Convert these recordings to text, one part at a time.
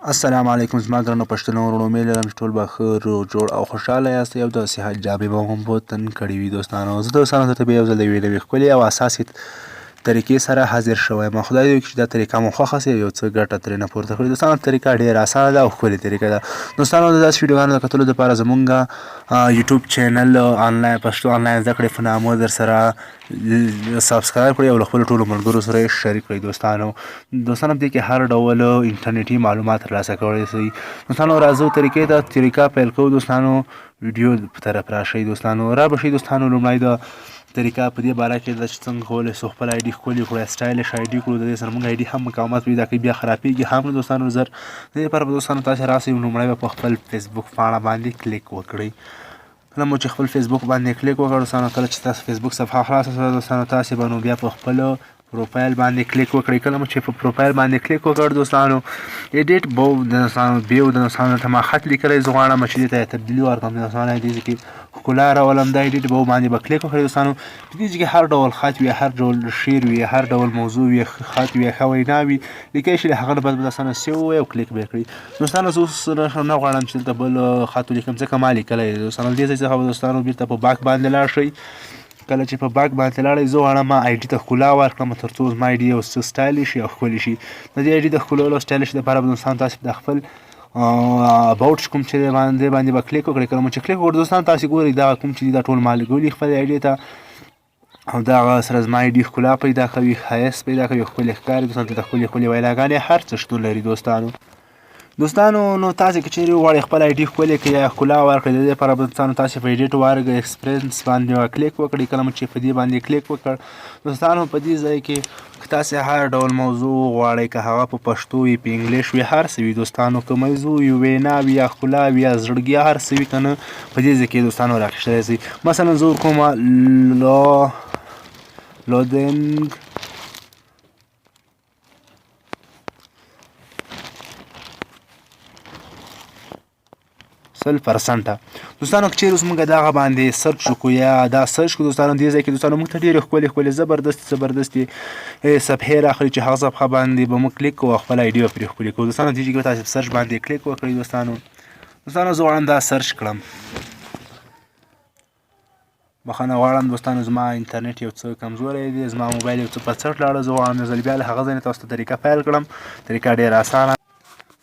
السلام علیکم زما ګرانو پښتنو وروڼو امید لرم چې ټول به ښه روغ جوړ او خوشحاله یاست او د صحت جامې به هم په تن کړې وي دوستانو. زه دوستانو درته بیا یو ځل د یوې نوې ښکلې او اساسي طریقې سره حاضر شوی یم. خدای دې وکړي چې دا طریقه مو خوښه سي، یو څه ګټه ترېنه پورته کړئ. دوستانو طریقه ډېره اسانه ده او ښکلې طریقه ده. دوستانو د داسې ویډیوګانو د کتلو دپاره زمونږ یوټیوب چینل آنلاین پښتو آنلاین زده کړې په نامه درسره سبسکرایب کړئ او له خپلو ټولو ملګرو سره یې شریک کړئ. دوستانو په دې کې هر ډول انټرنیټي معلومات ترلاسه کولی شئ. دوستانو راځو طریقې ته طریقه پیل کوو. دوستانو ویډیو په طرف راشئ. دوستانو را به شئ. دوستانو لومړی د طریقه په دې باره کې ده چې څنګه کولی شو خپل آی ډي ښکلې کړو، سټایلش آی ډي کړو. د دې سره موږ آی ډي هم مقاومت پیدا کوي، بیا خرابېږي هم نه دوستانو ژر. د دې لپاره به دوستانو تاسې راسئ، لومړی به په خپل فیسبوک پاڼه باندې کلیک وکړئ. کله مو چې خپل فیسبوک باندې کلیک وکړ دوستانو، کله چې تاسو فیسبوک صفحه خلاصه شوه دوستانو، تاسې به نو بیا په خپل پروفایل باندې کلیک وکړئ. کله مو چې په پروفایل باندې کلیک وکړ دوستانو، ایډیټ به د دوستانو بیو د دوستانو ته ما خط لیکلی، زه غواړم چې دې ته تبدیلي ورکړم. د دوستانو دې کې ښکلا راولم، دا ایډیټ به باندې به کلیک وکړئ. دوستانو په دې کې هر ډول خط وي، هر ډول شعر وي، هر ډول موضوع وي، خط وي، ښه وینا وي، لیکلی شي. د هغه نه بعد به دوستانو سیو ووایئ او کلیک به یې کړئ. دوستانو زه اوس نه غواړم چې دلته بل خط ولیکم ځکه ما لیکلی دی. دوستانو دې ځای څخه به دوستانو بېرته په باک باندې لاړ شئ. کله چې په باک باندې لاړئ، زه غواړم ما آی ډي ته ښکلا ورکړم تر څو زما آی ډي یو څه سټایلش شي او ښکلې شي. د دې آی ډي د ښکلولو او سټایلش دپاره به دوستانو تاسې د خپل اباوټ کوم چې دی باندې به کلیک وکړئ. کله مو چې کلیک وکړو دوستانو، تاسې ګورئ دغه کوم چې دي دا ټول ما لګولي خپل آی ډي ته، او دغه سره زما آی ډي ښکلا پیدا کوي، ښایست پیدا کوي، ښکلې ښکاري. دوستانو دلته ښکلې ښکلې ویلاګانې هر څه شتون لري. دوستانو نو تاسې که چیرې وغواړئ خپل آی ډي ښکلې کړئ یا ښکلا ورکړئ، د دې لپاره به دوستانو تاسې په ایډیټ ورګ ایکسپرینس باندې کلیک وکړئ. کله مو چې په دې باندې کلیک وکړ دوستانو، په دې ځای کې که تاسې هر ډول موضوع وغواړئ، که هغه په پښتو وي، په انګلیش وي، هر څه وي دوستانو، که موضوع وي، وینا وي، یا ښکلا وي، یا زړګي، هر څه وي که نه، په دې ځای کې دوستانو راخیستلی شئ. مثلا زه ورکومه لودینګ 100%. دوستانو که چیرې اوس موږ دغه باندې سرچ وکړو یا دا سرچ کړو دوستانو، دې ځای کې دوستانو موږ ته ډېرې ښکلې ښکلې زبردستې صفحې راخلي چې هغه صفحه باندې به موږ کلیک کوو او خپل آی ډي به پرې ښکلې کوو. دوستانو دې ځای کې به تاسې په سرچ باندې کلیک وکړئ. دوستانو زه غواړم دا سرچ کړم. بخښنه غواړم دوستانو، زما انټرنیټ یو څه کمزوری دی، زما موبایل یو څه په څټ لاړه. زه غواړم یو ځل بیا له هغه ځای نه تاسو ته طریقه پیل کړم. طریقه ډېره اسانه.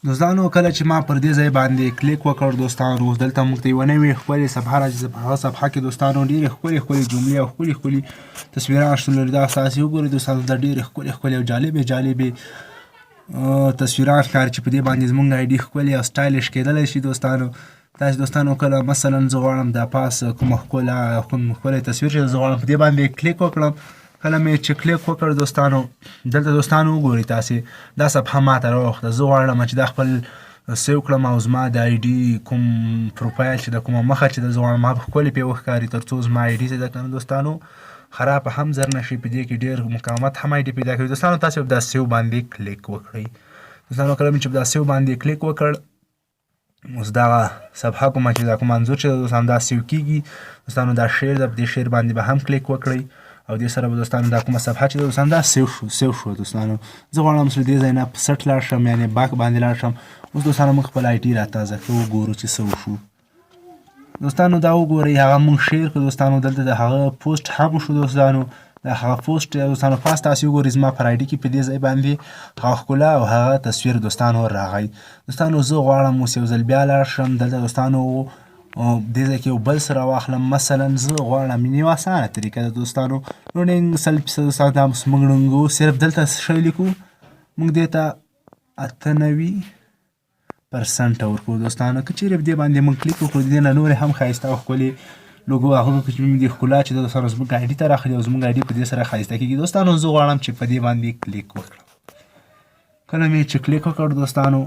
دوستانو کله چې ما پر دې ځای باندې کلیک وکړ دوستانو، دلته موږ ته یوه نوې ښکلې صفحه راځي. په هغه صفحه کې دوستانو ډېرې ښکلې جملې او ښکلي تصویران شتون لري. دا تاسې وګورئ دوستانو، دا ډېرې ښکلې او جالبې تصویران ښکاري چې په دې باندې زموږ آی ډي ښکلې او سټایلش کیدلی شي. تاسې دوستانو کله مثلا زه غواړم دا پاس کومه ښکلی تصویر چې زه غواړم په دې باندې کلیک وکړم. کله مې چې کلیک وکړ دوستانو، دلته دوستانو وګورئ تاسې دا صفحه ماته راوښته. زه غواړم چې دا خپل سیو کړم او زما د آی ډي کوم پروفایل چې د کومه مخه چې د زه غواړم ما ښکلې پرې وښکاري تر څو زما آی ډي چې ده که نه دوستانو خرابه هم زر نه شي. په دې کې ډېر مقاومت هم آی ډي پیدا کوي. دوستانو تاسې په دا سیو باندې کلیک وکړئ. دوستانو کله مې چې په دا سیو باندې کلیک وکړ، اوس دغه صفحه کومه چې دا کوم انځور چې دوستانو دا سیو کېږي دوستانو، دا شعر ده، په دې شعر باندې به هم کلیک وکړئ او دې سره به دوستانو دا کومه صفحه چې دوستانو دا سیو شو. دوستانو زه غواړم چې دې ځای نه په سټ لاړ شم، یعنې باک باندې لاړ شم. اوس دوستانو موږ خپل آی ډي راتازه کړو، وګورو چې څه وشو. دوستانو دا وګورئ هغه موږ شیر کړو دوستانو، دلته د هغه پوسټ هم وشو دوستانو. د هغه پوسټ دوستانو پاس تاسې وګورئ زما پر آی ډي کې په دې ځای باندې هغه ښکلا او هغه تصویر دوستانو راغی. دوستانو زه غواړم اوس یو ځل بیا لاړ شم دلته دوستانو، دې ځای کې یو بل څه راواخلم. مثلا زه غواړم یو اسانه طریقه ده دوستانو، لوډینګ 100% دوستانو دا موږ ړنګو، صرف دلته شی لیکو، موږ دې ته 98% ورکوو دوستانو. که چیرې په دې باندې موږ کلیک وکړو، د دې نه نورې هم ښایسته او ښکلې لوګو هغه چې دې ښکلا چې ده دوستانو زموږ آی ډي ته راخلي او زموږ آی ډي په دې سره ښایسته کېږي. دوستانو زه غواړم چې په دې باندې کلیک وکړم. کله مې چې کلیک وکړ دوستانو،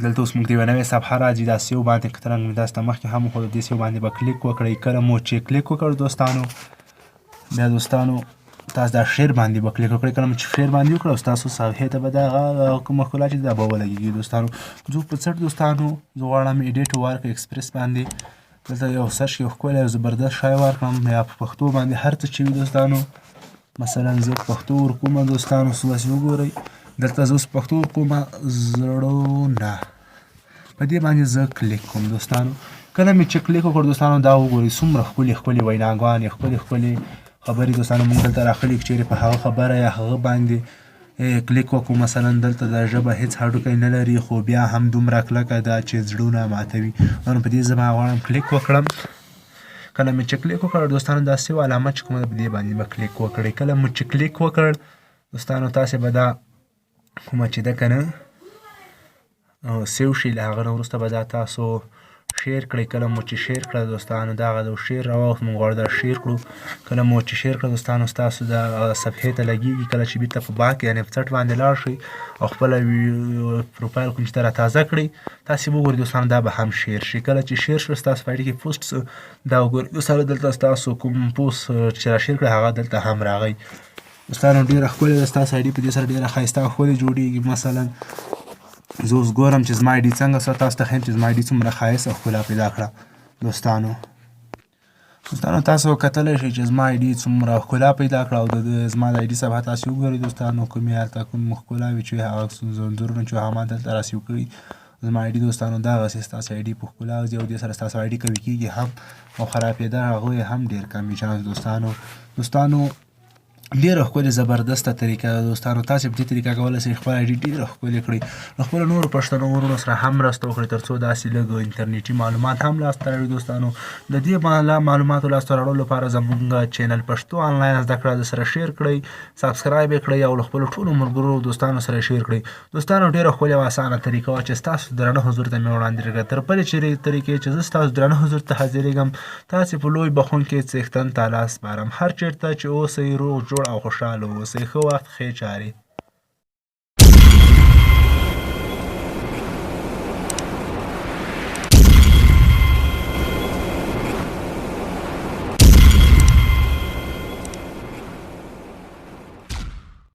دلته اوس موږ ته یوه نوې صفحه راځي. دا سیو باندې که څرنګه مې داسې مخکې هم وښود، دې سیو باندې به کلیک وکړئ. کله مو چې کلیک وکړ دوستانو، بیا دوستانو تاسو دا شعر باندې به کلیک وکړئ. کله مو چې شعر باندې وکړه ستاسو صفحې ته به دغه کومه ښکلا چې دا به ولګېږي. دوستانو زه په څټ دوستانو زه غواړم ایډیټ ورک ایکسپریس باندې دلته یو سرچ یو ښکلی او زبردست شی ورکړم، یا په پښتو باندې هر څه چې وي دوستانو. مثلا زه پښتو ورکومه دوستانو، تاسې وګورئ دلته زه اوس پښتو کومه زړونه په دې باندې زه کلیک کوم دوستانو. کله مې چې کلیک وکړ دوستانو دا وګورئ څومره ښکلې ښکلې ویناګانې ښکلې ښکلې خبرې دوستانو موږ دلته راخلي چیرې په هغه خبره یا هغه باندې کلیک وکړو مثلا دلته دا ژبه هیڅ هډوکی نه لري خو بیا هم دومره کلکه ده چې زړونه ماتوي. نو په دې زه به غواړم کلیک وکړم. کله مې چې کلیک وکړ دوستانو دا سیو علامه چې کومه ده په دې باندې به کلیک وکړئ. کله مو چې کلیک وکړ دوستانو تاسې به دا کومه چې ده که نه سیو شي له هغه نه وروسته به دا تاسو شیر کړئ. کله مو چې شیر کړه دوستانو دغه د شیر راواخت موږ غواړو دا شیر کړو. کله مو چې شیر کړه دوستانو ستاسو د صفحې ته لګېږي. کله چې بیرته په باک یعنې په څټ باندې لاړ شئ او خپله پروفایل کوم چې ته راتازه کړئ تاسې وګورئ دوستانو دا به هم شیر شي. کله چې شیر شو ستاسو په اړیکې پوسټ دا وګورئ دوستانو دلته ستاسو کوم پوسټ چې را شیر کړی هغه دلته هم راغی. دوستانو ډېره ښکلې ده ستاسو آیډي په دې سره ډېره ښایسته ښکلې جوړېږي. مثلا زه اوس ګورم چې زما آیډي څنګه شوه تاسو ته ښیم چې زما آیډي څومره ښایست او ښکلا پیدا کړه. دوستانو تاسو کتلی شئ چې زما آیډي څومره ښکلا پیدا کړه او د زما د آیډي صفحه تاسې وګورئ دوستانو کومې هلته کوم ښکلاوې چې هغه ځنځورونه چې هغه ما دلته راسیو کړي. زما آیډي دوستانو دغسې ستاسو آیډي په ښکلا ځي او دې سره ستاسو آیډي قوي کېږي هم او خرابېده هغه یې هم ډېر کم وي. دوستانو ډېره ښکلې زبردسته طریقه ده دوستانو. تاسې په دې طریقه کولی شئ خپله آیډي ډېره ښکلې کړئ. له خپلو نورو پښتنو ورونو سره هم مرسته وکړئ تر څو داسې لږ انټرنیټي معلومات هم لاسته راوړي. دوستانو د دې معلوماتو لاسته راوړلو لپاره زموږ چینل پښتو آنلاین زده کړه سره شیر کړئ سبسکرایب یې کړئ او له خپلو ټولو ملګرو دوستانو سره شیر کړئ. دوستانو ډېره ښکلې او اسانه طریقه وه چې ستاسو درانه حضور ته مې وړاندې کړه. تر بلې طریقې چې زه ستاسو درانه حضور ته حاضرېږم تاسې په لوی بخښونکي څښتن ته لاس سپارم. هر چېرته چې اوسئ روغ جوړ او خوشحاله اوسئ. ښه وخت ښې چارې.